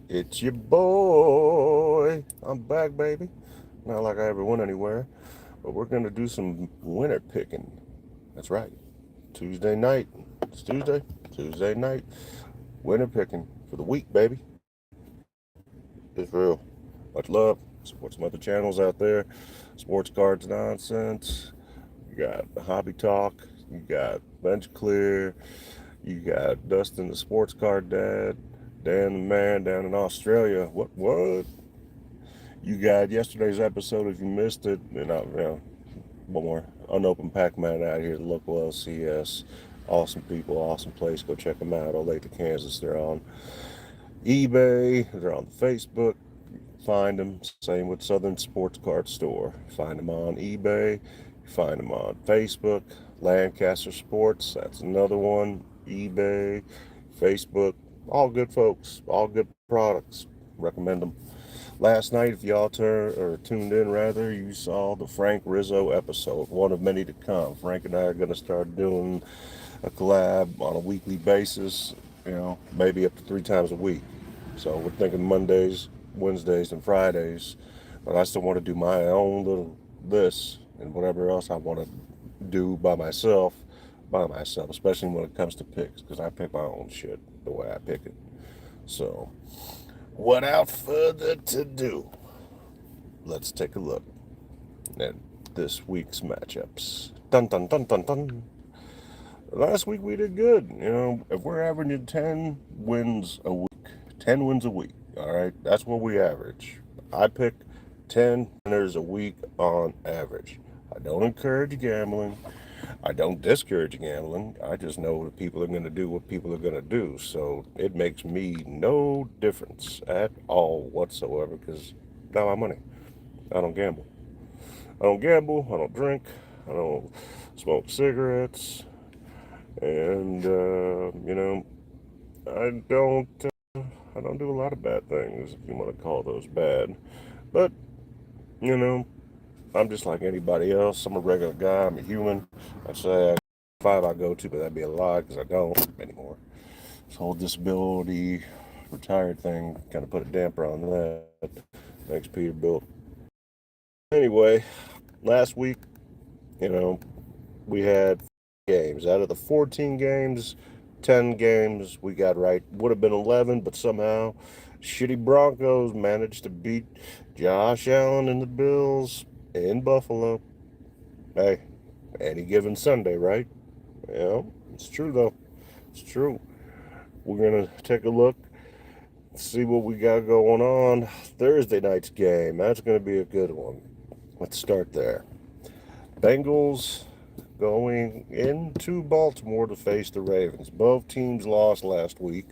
It's your boy. I'm back, baby. Not like I ever went anywhere, but we're going to do some winter picking. That's right. Tuesday night. It's Tuesday. Tuesday night. Winter picking for the week, baby. It's real. Much love. Support some other channels out there. Sports Cards Nonsense. You got Hobby Talk. You got Bench Clear. You got Dustin the Sports Card Dad. Dan the man down in Australia. What? You got yesterday's episode if you missed it, and one more unopened Pac-Man out here, the local LCS. Awesome people, awesome place. Go check them out. Olathe, Kansas. They're on eBay. They're on Facebook. Find them. Same with Southern Sports Card Store. Find them on eBay. Find them on Facebook. Lancaster Sports. That's another one. eBay, Facebook. All good folks. All good products. Recommend them. Last night, if y'all tuned in, rather, you saw the Frank Rizzo episode, one of many to come. Frank and I are going to start doing a collab on a weekly basis, maybe up to 3 times a week. So we're thinking Mondays, Wednesdays, and Fridays. But I still want to do my own little this and whatever else I want to do by myself, especially when it comes to picks, because I pick my own shit the way I pick it. So, without further ado, let's take a look at this week's matchups. Dun dun dun dun dun. Last week we did good. If we're averaging 10 wins a week, 10 wins a week, all right, that's what we average. I pick 10 winners a week on average. I don't encourage gambling. I don't discourage gambling. I just know that people are going to do what people are going to do. So it makes me no difference at all whatsoever because now my money. I don't gamble. I don't gamble. I don't drink. I don't smoke cigarettes. And, I don't. I don't do a lot of bad things, if you want to call those bad. But, you know, I'm just like anybody else. I'm a regular guy. I'm a human. I'd say I five I go to, but that'd be a lie because I don't anymore. This whole disability retired thing kind of put a damper on that. Thanks, Peterbilt. Anyway, last week, you know, we had games. Out of the 14 games, 10 games we got right. Would have been 11, but somehow shitty Broncos managed to beat Josh Allen and the Bills in Buffalo. Hey, any given Sunday, right? Yeah, it's true though. It's true. We're gonna take a look, see what we got going on. Thursday night's game. That's gonna be a good one. Let's start there. Bengals going into Baltimore to face the Ravens. Both teams lost last week.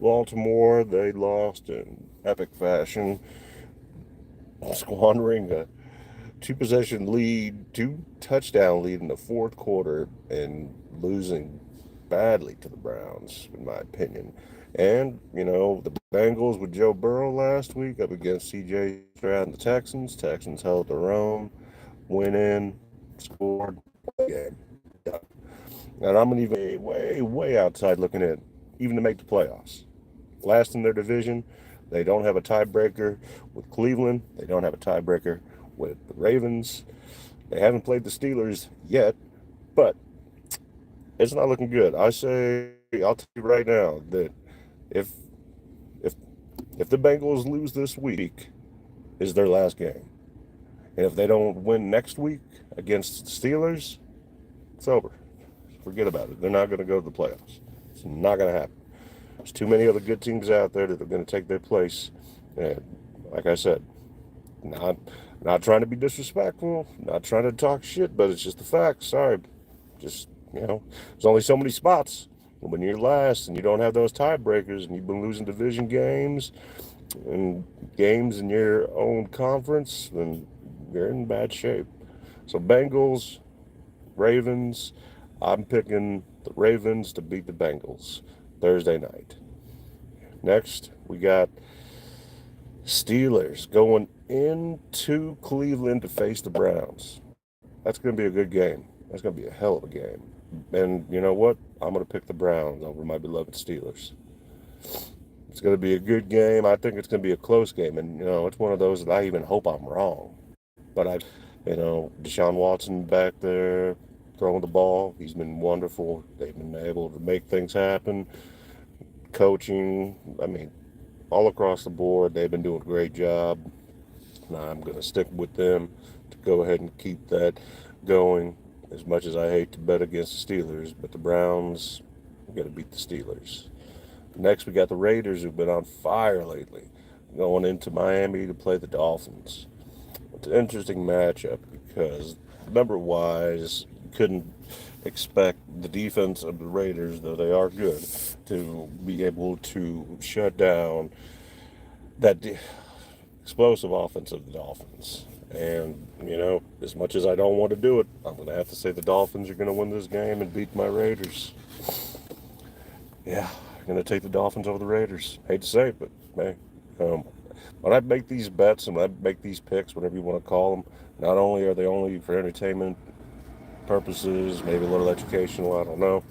Baltimore, they lost in epic fashion, squandering a two-possession lead, two-touchdown lead in the fourth quarter, and losing badly to the Browns, in my opinion. And, the Bengals with Joe Burrow last week up against C.J. Stroud and the Texans. Texans held their own, went in, scored, game. Done. And I'm going to even way, way outside looking in, even to make the playoffs. Last in their division, they don't have a tiebreaker with Cleveland. They don't have a tiebreaker with the Ravens. They haven't played the Steelers yet, but it's not looking good. I'll tell you right now that if if if the Bengals lose this week, is their last game. And if they don't win next week against the Steelers, it's over. Forget about it. They're not going to go to the playoffs. It's not going to happen. There's too many other good teams out there that are going to take their place. And like I said, not not trying to be disrespectful, not trying to talk shit, but it's just the facts. Sorry. Just, there's only so many spots. When you're last and you don't have those tiebreakers and you've been losing division games and games in your own conference, then you're in bad shape. So Bengals, Ravens, I'm picking the Ravens to beat the Bengals Thursday night. Next, we got Steelers going into Cleveland to face the Browns. That's going to be a good game. That's going to be a hell of a game. And you know what? I'm going to pick the Browns over my beloved Steelers. It's It's going to be a good game. I think it's going to be a close game. And, it's one of those that I even hope I'm wrong. But Deshaun Watson back there throwing the ball. He's been wonderful. They've been able to make things happen. Coaching, all across the board, they've been doing a great job. Now I'm going to stick with them to go ahead and keep that going. As much as I hate to bet against the Steelers, but the Browns got to beat the Steelers. Next, we got the Raiders, who've been on fire lately, going into Miami to play the Dolphins. It's an interesting matchup because number-wise, you couldn't expect the defense of the Raiders, though they are good, to be able to shut down that explosive offense of the Dolphins. And, as much as I don't want to do it, I'm going to have to say the Dolphins are going to win this game and beat my Raiders. Yeah, I'm going to take the Dolphins over the Raiders. Hate to say it, but, hey, when I make these bets and when I make these picks, whatever you want to call them, not only are they only for entertainment purposes, maybe a little educational, I don't know.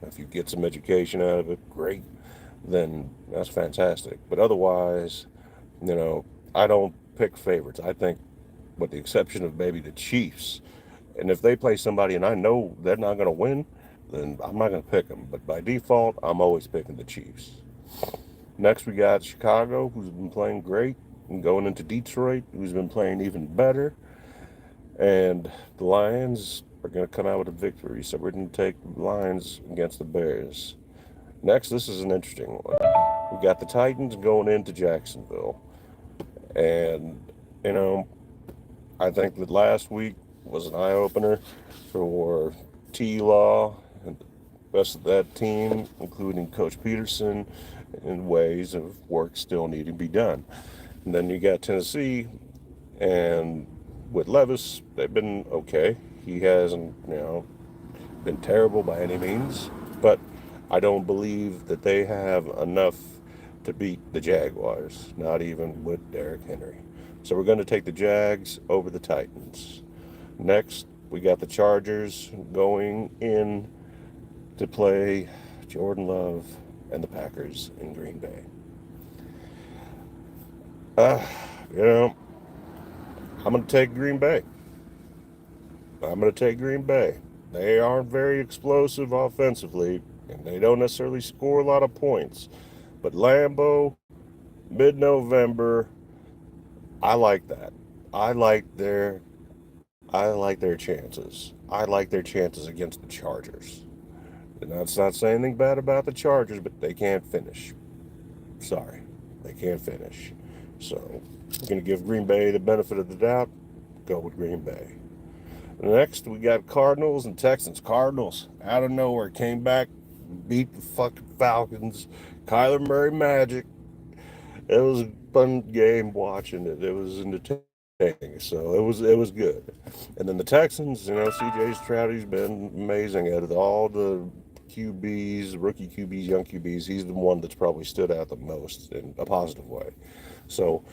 If you get some education out of it, great. Then that's fantastic. But otherwise, I don't pick favorites. I think, with the exception of maybe the Chiefs, and if they play somebody and I know they're not going to win, then I'm not going to pick them. But by default, I'm always picking the Chiefs. Next, we got Chicago, who's been playing great, and going into Detroit, who's been playing even better. And the Lions are going to come out with a victory, so we're going to take the Lions against the Bears. Next, this is an interesting one. We got the Titans going into Jacksonville. And, I think that last week was an eye-opener for T-Law and the rest of that team, including Coach Peterson, and ways of work still need to be done. And then you got Tennessee, and with Levis, they've been okay. He hasn't, been terrible by any means, but I don't believe that they have enough to beat the Jaguars, not even with Derrick Henry. So we're going to take the Jags over the Titans. Next, we got the Chargers going in to play Jordan Love and the Packers in Green Bay. Uh, you know, I'm going to take Green Bay. I'm going to take Green Bay. They aren't very explosive offensively, and they don't necessarily score a lot of points. But Lambeau, mid-November, I like that. I like their I like their chances. I like their chances against the Chargers. And that's not saying anything bad about the Chargers, but they can't finish. Sorry, they can't finish. So we're going to give Green Bay the benefit of the doubt. Go with Green Bay. Next, we got Cardinals and Texans. Cardinals, out of nowhere, came back, beat the fucking Falcons. Kyler Murray magic. It was a fun game watching it. It was entertaining. So it was good. And then the Texans, CJ Stroud's been amazing out of all the QBs, rookie QBs, young QBs. He's the one that's probably stood out the most in a positive way. So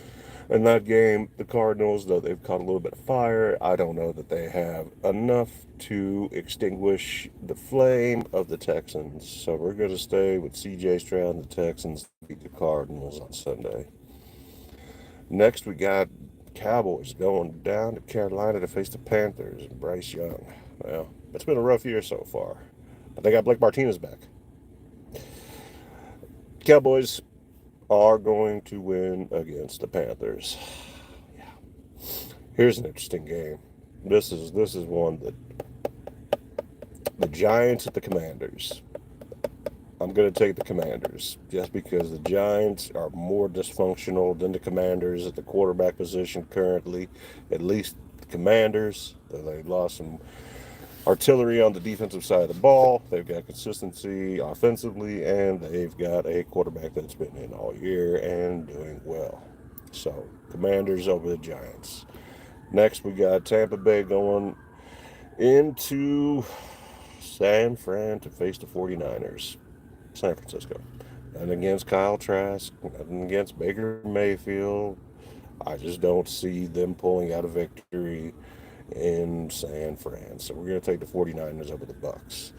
in that game, the Cardinals, though they've caught a little bit of fire, I don't know that they have enough to extinguish the flame of the Texans. So we're going to stay with CJ Stroud and the Texans to beat the Cardinals on Sunday. Next, we got Cowboys going down to Carolina to face the Panthers and Bryce Young. Well, it's been a rough year so far, but they got Blake Martinez back. Cowboys are going to win against the Panthers. Yeah. Here's an interesting game. This is one that the Giants at the Commanders. I'm going to take the Commanders just because the Giants are more dysfunctional than the Commanders at the quarterback position currently. At least the Commanders, they've lost some artillery on the defensive side of the ball. They've got consistency offensively, and they've got a quarterback that's been in all year and doing well. So, Commanders over the Giants. Next, we got Tampa Bay going into San Fran to face the 49ers. San Francisco. And against Kyle Trask, and against Baker Mayfield, I just don't see them pulling out a victory in San Fran. So we're going to take the 49ers over the Bucks.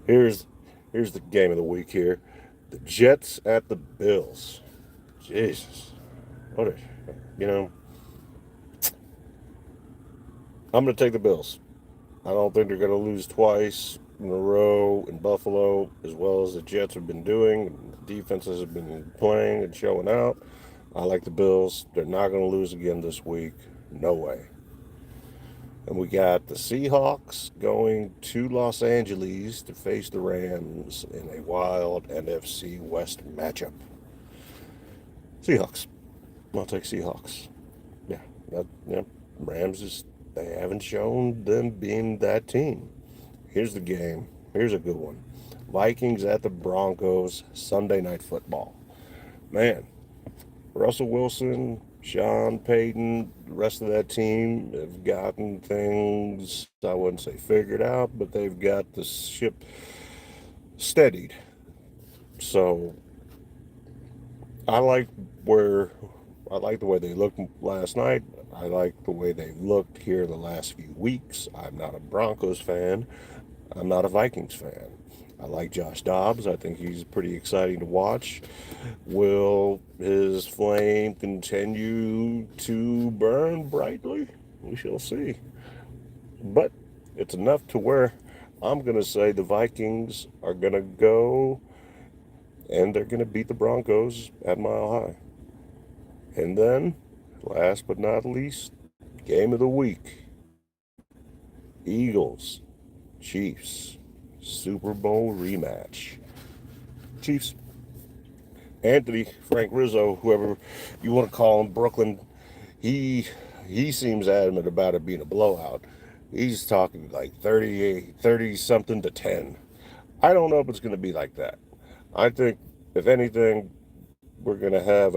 Here's the game of the week here. The Jets at the Bills. Jesus. What a, you know, I'm going to take the Bills. I don't think they're going to lose twice in a row in Buffalo, as well as the Jets have been doing. The defenses have been playing and showing out. I like the Bills. They're not going to lose again this week. No way. And we got the Seahawks going to Los Angeles to face the Rams in a wild NFC West matchup. Seahawks. I'll take Seahawks. Yeah, yeah. Rams is they haven't shown them being that team. Here's the game. Here's a good one. Vikings at the Broncos, Sunday Night Football. Man, Russell Wilson, Sean Payton, the rest of that team have gotten things, I wouldn't say figured out, but they've got the ship steadied. So I like where I like the way they looked last night. I like the way they've looked here the last few weeks. I'm not a Broncos fan. I'm not a Vikings fan. I like Josh Dobbs. I think he's pretty exciting to watch. Will his flame continue to burn brightly? We shall see. But it's enough to where I'm going to say the Vikings are going to go and they're going to beat the Broncos at Mile High. And then, last but not least, game of the week Eagles, Chiefs, Super Bowl rematch. Chiefs. Anthony, Frank Rizzo, whoever you want to call him, Brooklyn, he he seems adamant about it being a blowout. He's talking like 38, 30 something to 10. I don't know if it's going to be like that. I think, if anything, we're going to have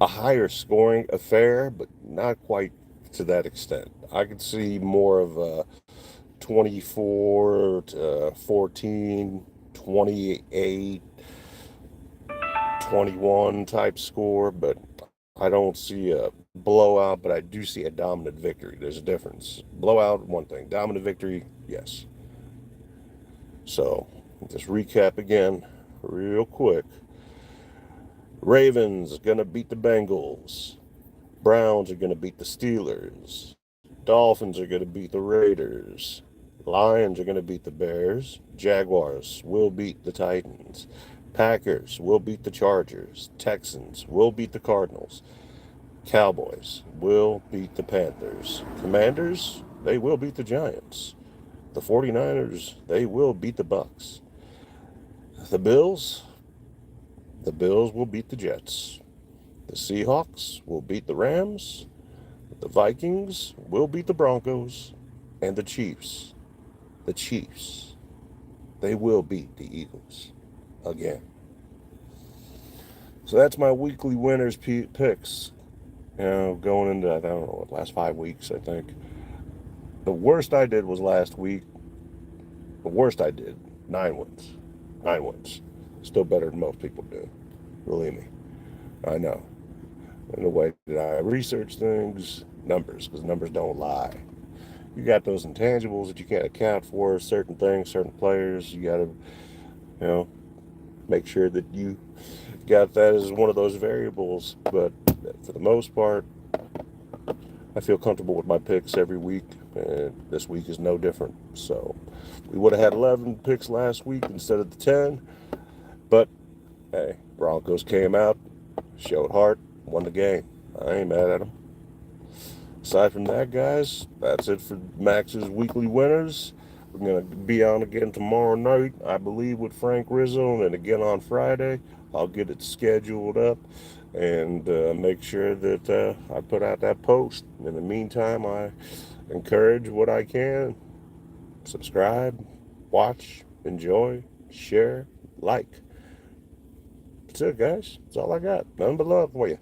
a higher scoring affair, but not quite to that extent. I could see more of a 24 to 14, 28, 21 type score, but I don't see a blowout, but I do see a dominant victory. There's a difference. Blowout, one thing. Dominant victory, yes. So, just recap again, real quick. Ravens going to beat the Bengals. Browns are going to beat the Steelers. Dolphins are going to beat the Raiders. Lions are going to beat the Bears. Jaguars will beat the Titans. Packers will beat the Chargers. Texans will beat the Cardinals. Cowboys will beat the Panthers. Commanders, they will beat the Giants. The 49ers, they will beat the Bucks. The Bills will beat the Jets. The Seahawks will beat the Rams. The Vikings will beat the Broncos. And the Chiefs, they will beat the Eagles again. So that's my weekly winners picks. Going into, I don't know, last 5 weeks, I think. The worst I did was last week. The worst I did, 9 wins. 9 wins. Still better than most people do. Believe me. I know. In the way that I research things, numbers, because numbers don't lie. You got those intangibles that you can't account for, certain things, certain players. You got to, make sure that you got that as one of those variables. But for the most part, I feel comfortable with my picks every week, and this week is no different. So we would have had 11 picks last week instead of the 10, but hey, Broncos came out, showed heart, won the game. I ain't mad at them. Aside from that, guys, that's it for Max's weekly winners. We're going to be on again tomorrow night, I believe, with Frank Rizzo, and again on Friday. I'll get it scheduled up and make sure that I put out that post. In the meantime, I encourage what I can. Subscribe, watch, enjoy, share, like. That's it, guys. That's all I got. Nothing but love for you.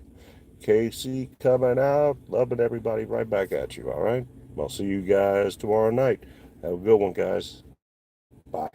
KC coming out. Loving everybody right back at you, all right? I'll see you guys tomorrow night. Have a good one, guys. Bye.